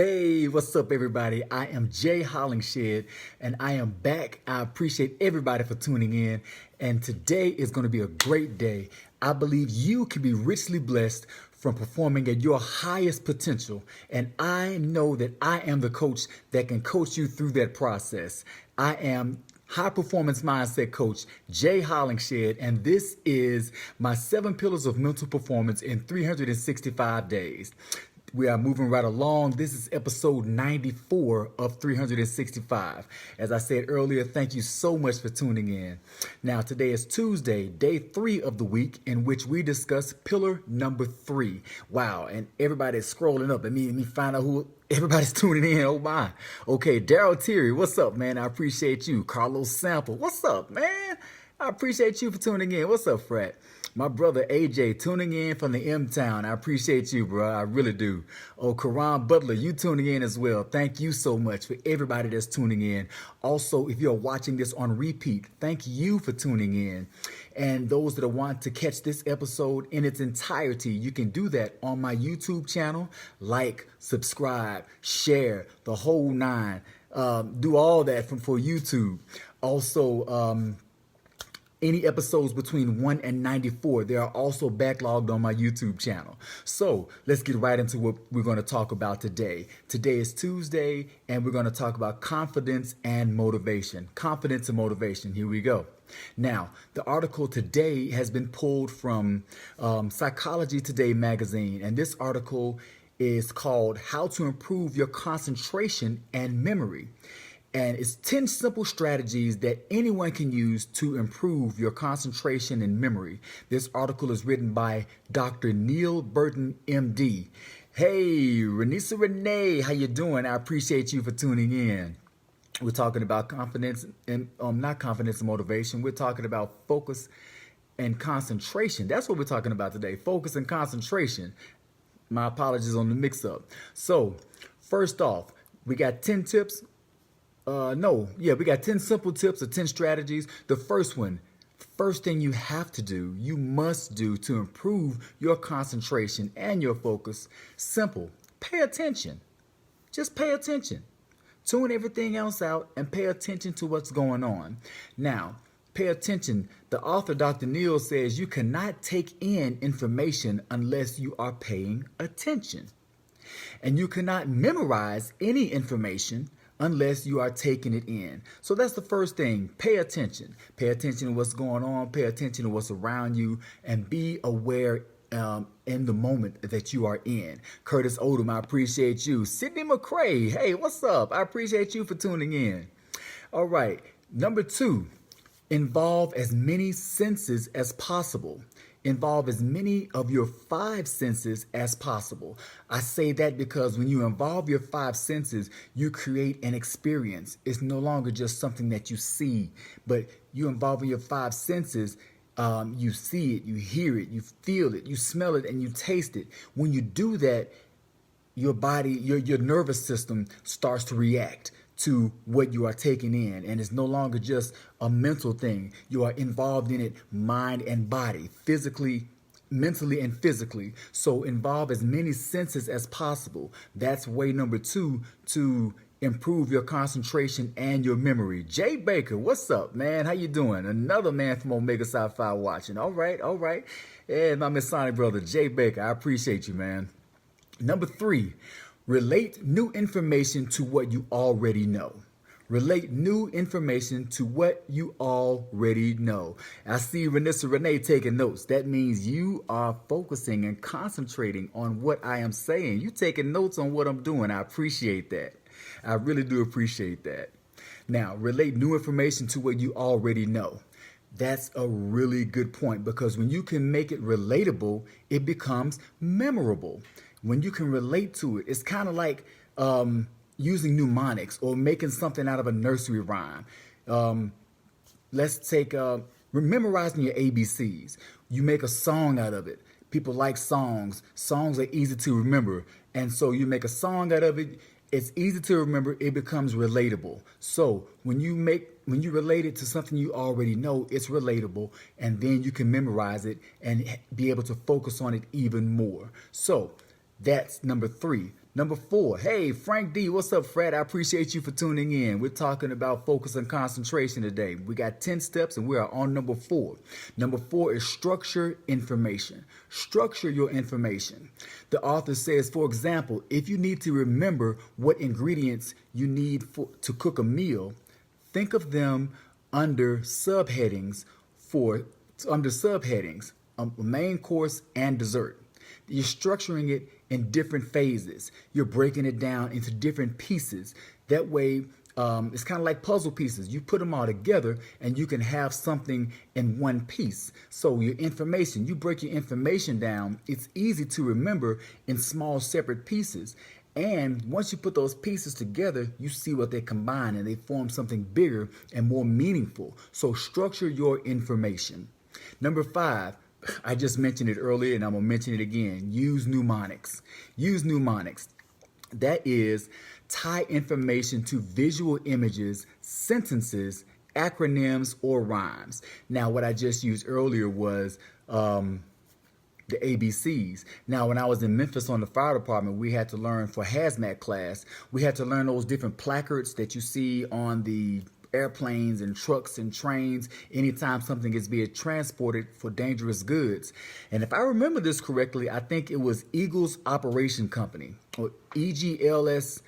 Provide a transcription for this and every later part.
Hey, what's up, everybody? I am Jay Hollingshed, and I am back. I appreciate everybody for tuning in, and today is going to be a great day. I believe you can be richly blessed from performing at your highest potential, and I know that I am the coach that can coach you through that process. I am high performance mindset coach Jay Hollingshed, and this is my 7 pillars of mental performance in 365 days. We are moving right along. This is episode 94 of 365. As I said earlier, thank you so much for tuning in. Now, today is Tuesday, day 3 of the week, in which we discuss pillar number 3. Wow, and everybody's scrolling up. Let me find out who everybody's tuning in. Oh my. Okay, Daryl Terry, what's up, man? I appreciate you. Carlos Sample, what's up, man? I appreciate you for tuning in. What's up, Fred? My brother AJ tuning in from the M-Town. I appreciate you, bro. I really do. Oh, Karan Butler, you tuning in as well. Thank you so much for everybody that's tuning in. Also, if you're watching this on repeat, thank you for tuning in. And those that want to catch this episode in its entirety, you can do that on my YouTube channel. Like, subscribe, share, the whole nine. Do all that for YouTube. Also, any episodes between 1 and 94, they are also backlogged on my YouTube channel. So let's get right into what we're going to talk about today. Today is Tuesday, and we're going to talk about confidence and motivation. Confidence and motivation. Here we go. Now, the article today has been pulled from Psychology Today magazine, and this article is called How to Improve Your Concentration and Memory. And it's 10 simple strategies that anyone can use to improve your concentration and memory. This article is written by Dr. Neil Burton, MD. Hey, Renisa Renee, how you doing? I appreciate you for tuning in. We're talking about confidence and not confidence and motivation. We're talking about focus and concentration. That's what we're talking about today. Focus and concentration. My apologies on the mix-up. So, first off, we got 10 tips. We got 10 simple tips or 10 strategies. The first thing you have to do, you must do to improve your concentration and your focus, simple, pay attention. Just pay attention. Tune everything else out and pay attention to what's going on. Now, pay attention. The author, Dr. Neil, says you cannot take in information unless you are paying attention. And you cannot memorize any information unless you are taking it in. So that's the first thing. Pay attention. Pay attention to what's going on. Pay attention to what's around you, and be aware in the moment that you are in. Curtis Odom, I appreciate you. Sydney McCrae, hey, what's up? I appreciate you for tuning in. All right. Number 2, involve as many senses as possible. Involve as many of your 5 senses as possible. I say that because when you involve your 5 senses, you create an experience. It's no longer just something that you see, but you involve your 5 senses. You see it, you hear it, you feel it, you smell it, and you taste it. When you do that, your body, your nervous system starts to react to what you are taking in, and it's no longer just a mental thing. You are involved in it, mind and body, physically, mentally, and physically. So involve as many senses as possible. That's way number 2 to improve your concentration and your memory. Jay Baker, what's up, man? How you doing? Another man from Omega Sci-Fi watching. All right. And my Masonic brother, Jay Baker, I appreciate you, man. Number 3, relate new information to what you already know. Relate new information to what you already know. I see Renissa Renee taking notes. That means you are focusing and concentrating on what I am saying. You taking notes on what I'm doing. I appreciate that. I really do appreciate that. Now, relate new information to what you already know. That's a really good point, because when you can make it relatable, it becomes memorable. When you can relate to it, it's kind of like using mnemonics or making something out of a nursery rhyme. Let's take memorizing your ABCs. You make a song out of it. People like songs. Songs are easy to remember. And so you make a song out of it. It's easy to remember. It becomes relatable. So when you relate it to something you already know, it's relatable, and then you can memorize it and be able to focus on it even more. So that's number 3. Number 4, hey, Frank D, what's up, Fred? I appreciate you for tuning in. We're talking about focus and concentration today. We got 10 steps and we are on number 4. Number 4 is structure information. Structure your information. The author says, for example, if you need to remember what ingredients you need to cook a meal, think of them under subheadings, main course and dessert. You're structuring it in different phases. You're breaking it down into different pieces. That way, it's kind of like puzzle pieces. You put them all together and you can have something in one piece. So your information, you break your information down, it's easy to remember in small separate pieces. And once you put those pieces together, you see what they combine and they form something bigger and more meaningful. So structure your information. Number 5, I just mentioned it earlier and I'm going to mention it again. Use mnemonics. Use mnemonics. That is, tie information to visual images, sentences, acronyms, or rhymes. Now, what I just used earlier was the ABCs. Now, when I was in Memphis on the fire department, we had to learn for hazmat class, we had to learn those different placards that you see on the airplanes and trucks and trains anytime something is being transported for dangerous goods. And if I remember this correctly, I think it was Eagles Operation Company, or EGLS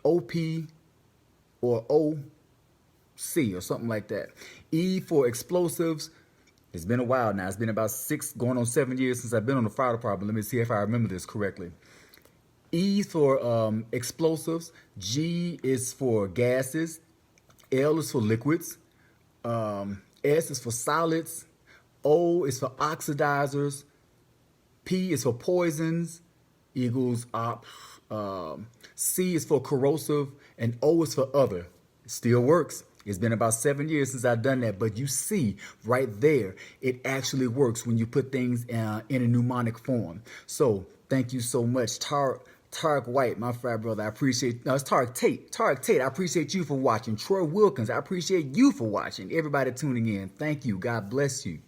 OP or OC or something like that. E for explosives. It's been a while now. It's been about 6 going on 7 years since I've been on the fire department. Let me see if I remember this correctly. E for explosives, G is for gases, L is for liquids, S is for solids, O is for oxidizers, P is for poisons, equals op, C is for corrosive, and O is for other. It still works. It's been about 7 years since I've done that, but you see right there, it actually works when you put things in a mnemonic form. So thank you so much, Tarek White, my frat brother. I appreciate, no, it's Tarek Tate. Tarek Tate, I appreciate you for watching. Troy Wilkins, I appreciate you for watching. Everybody tuning in, thank you. God bless you.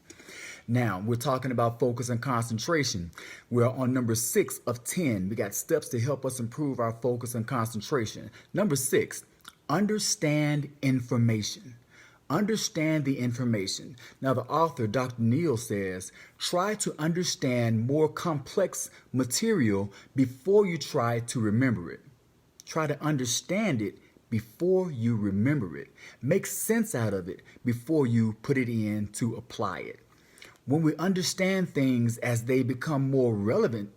Now, we're talking about focus and concentration. We're on number 6 of 10. We got steps to help us improve our focus and concentration. Number 6, understand information. Understand the information. Now, the author, Dr. Neal, says, try to understand more complex material before you try to remember it. Try to understand it before you remember it. Make sense out of it before you put it in to apply it. When we understand things as they become more relevant,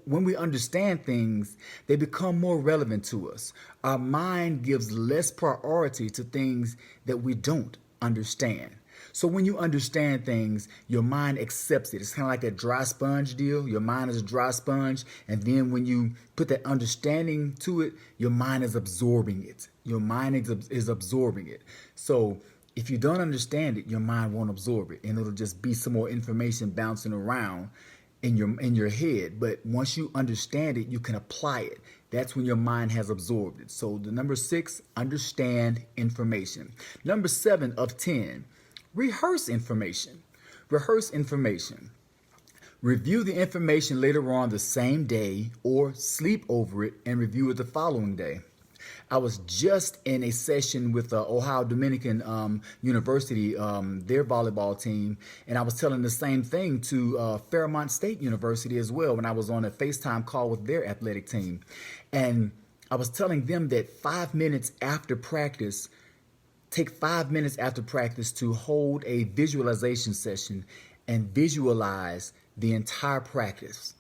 when we understand things, they become more relevant to us. Our mind gives less priority to things that we don't understand. So when you understand things, your mind accepts it. It's kind of like that dry sponge deal. Your mind is a dry sponge. And then when you put that understanding to it, your mind is absorbing it. Your mind is absorbing it. So if you don't understand it, your mind won't absorb it. And it'll just be some more information bouncing around in your head. But once you understand it, you can apply it. That's when your mind has absorbed it. So the number 6, understand information. Number 7 of 10, rehearse information. Rehearse information. Review the information later on the same day or sleep over it and review it the following day. I was just in a session with Ohio Dominican University, their volleyball team, and I was telling the same thing to Fairmont State University as well when I was on a FaceTime call with their athletic team. And I was telling them that 5 minutes after practice, take 5 minutes after practice to hold a visualization session and visualize the entire practice.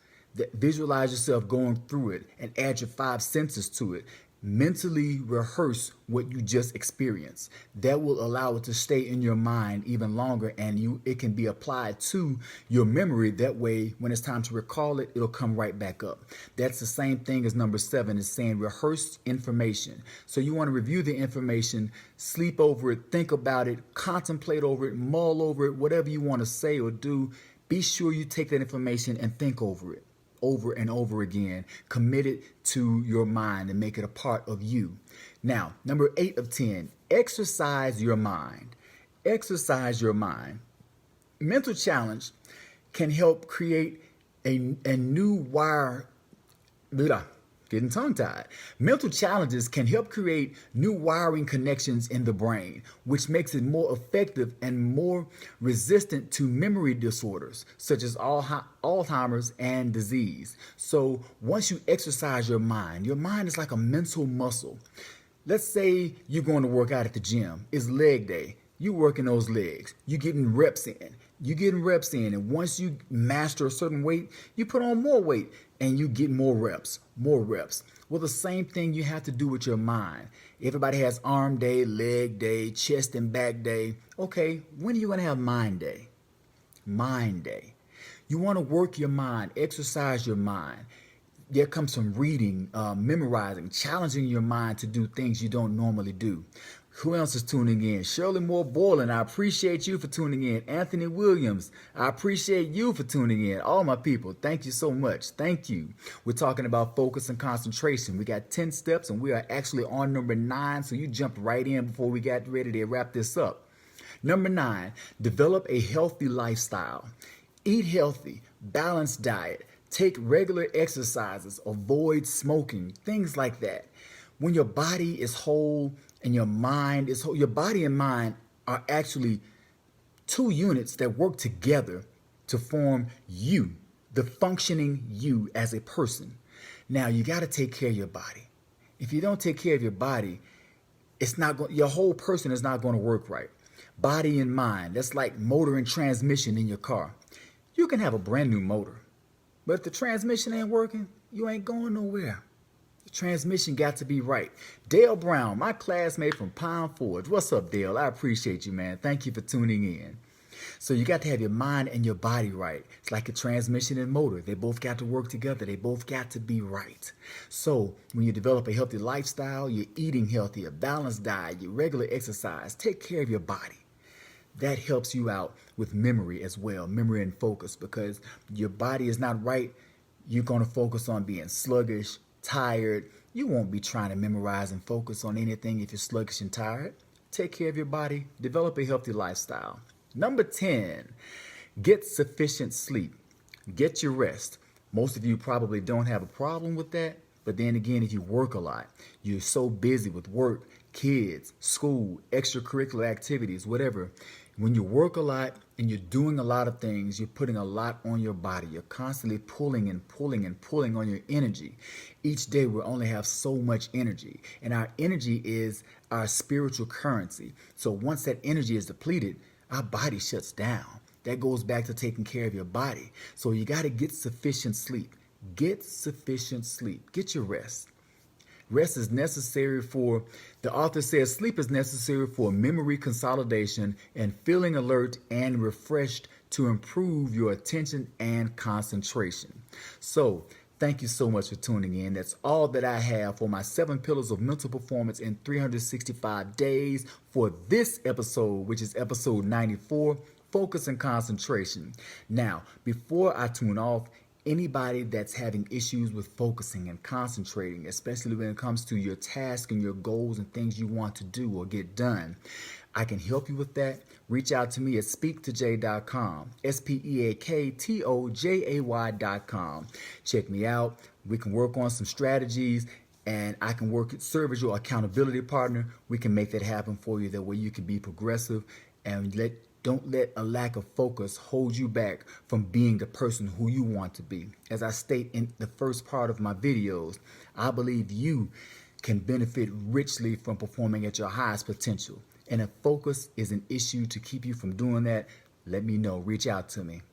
Visualize yourself going through it and add your 5 senses to it. Mentally rehearse what you just experienced. That will allow it to stay in your mind even longer, and it can be applied to your memory. That way, when it's time to recall it, it'll come right back up. That's the same thing as number 7 is saying rehearse information. So you want to review the information, sleep over it, think about it, contemplate over it, mull over it, whatever you want to say or do. Be sure you take that information and think over it. Over and over again, commit it to your mind and make it a part of you. Now, number 8 of 10, exercise your mind. Exercise your mind. Mental challenge can help create a new wire. Blah, getting tongue-tied. Mental challenges can help create new wiring connections in the brain, which makes it more effective and more resistant to memory disorders such as Alzheimer's and disease. So once you exercise your mind is like a mental muscle. Let's say you're going to work out at the gym. It's leg day. You working those legs. You getting reps in. And once you master a certain weight, you put on more weight and you get more reps. Well, the same thing you have to do with your mind. Everybody has arm day, leg day, chest and back day. Okay, when are you going to have mind day? Mind day. You want to work your mind, exercise your mind. There comes some reading, memorizing, challenging your mind to do things you don't normally do. Who else is tuning in? Shirley Moore Borland, I appreciate you for tuning in. Anthony Williams, I appreciate you for tuning in. All my people, thank you so much. Thank you. We're talking about focus and concentration. We got 10 steps and we are actually on number 9, so you jumped right in before we got ready to wrap this up. Number 9, develop a healthy lifestyle. Eat healthy, balanced diet. Take regular exercises, avoid smoking, things like that. When your body is whole and your mind is whole, your body and mind are actually two units that work together to form you, the functioning you as a person. Now, you got to take care of your body. If you don't take care of your body, your whole person is not going to work right. Body and mind, that's like motor and transmission in your car. You can have a brand new motor, but if the transmission ain't working, you ain't going nowhere. The transmission got to be right. Dale Brown, my classmate from Pound Forge. What's up, Dale? I appreciate you, man. Thank you for tuning in. So you got to have your mind and your body right. It's like a transmission and motor. They both got to work together. They both got to be right. So when you develop a healthy lifestyle, you're eating healthy, a balanced diet, your regular exercise, take care of your body. That helps you out with memory as well, memory and focus, because your body is not right. You're going to focus on being sluggish, tired. You won't be trying to memorize and focus on anything if you're sluggish and tired. Take care of your body. Develop a healthy lifestyle. Number 10, get sufficient sleep. Get your rest. Most of you probably don't have a problem with that. But then again, if you work a lot, you're so busy with work, kids, school, extracurricular activities, whatever. When you work a lot and you're doing a lot of things, you're putting a lot on your body. You're constantly pulling on your energy. Each day we only have so much energy, and our energy is our spiritual currency. So once that energy is depleted, our body shuts down. That goes back to taking care of your body. So you got to get sufficient sleep. Get sufficient sleep. Get your rest. Rest is necessary the author says, sleep is necessary for memory consolidation and feeling alert and refreshed to improve your attention and concentration. So, thank you so much for tuning in. That's all that I have for my 7 pillars of mental performance in 365 days for this episode, which is episode 94, Focus and Concentration. Now, before I tune off, anybody that's having issues with focusing and concentrating, especially when it comes to your task and your goals and things you want to do or get done, I can help you with that. Reach out to me at speaktojay.com, speaktojay.com. Check me out. We can work on some strategies, and I can serve as your accountability partner. We can make that happen for you. That way you can be progressive and don't let a lack of focus hold you back from being the person who you want to be. As I state in the first part of my videos, I believe you can benefit richly from performing at your highest potential. And if focus is an issue to keep you from doing that, let me know. Reach out to me.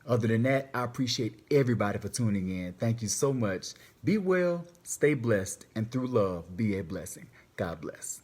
Other than that, I appreciate everybody for tuning in. Thank you so much. Be well, stay blessed, and through love, be a blessing. God bless.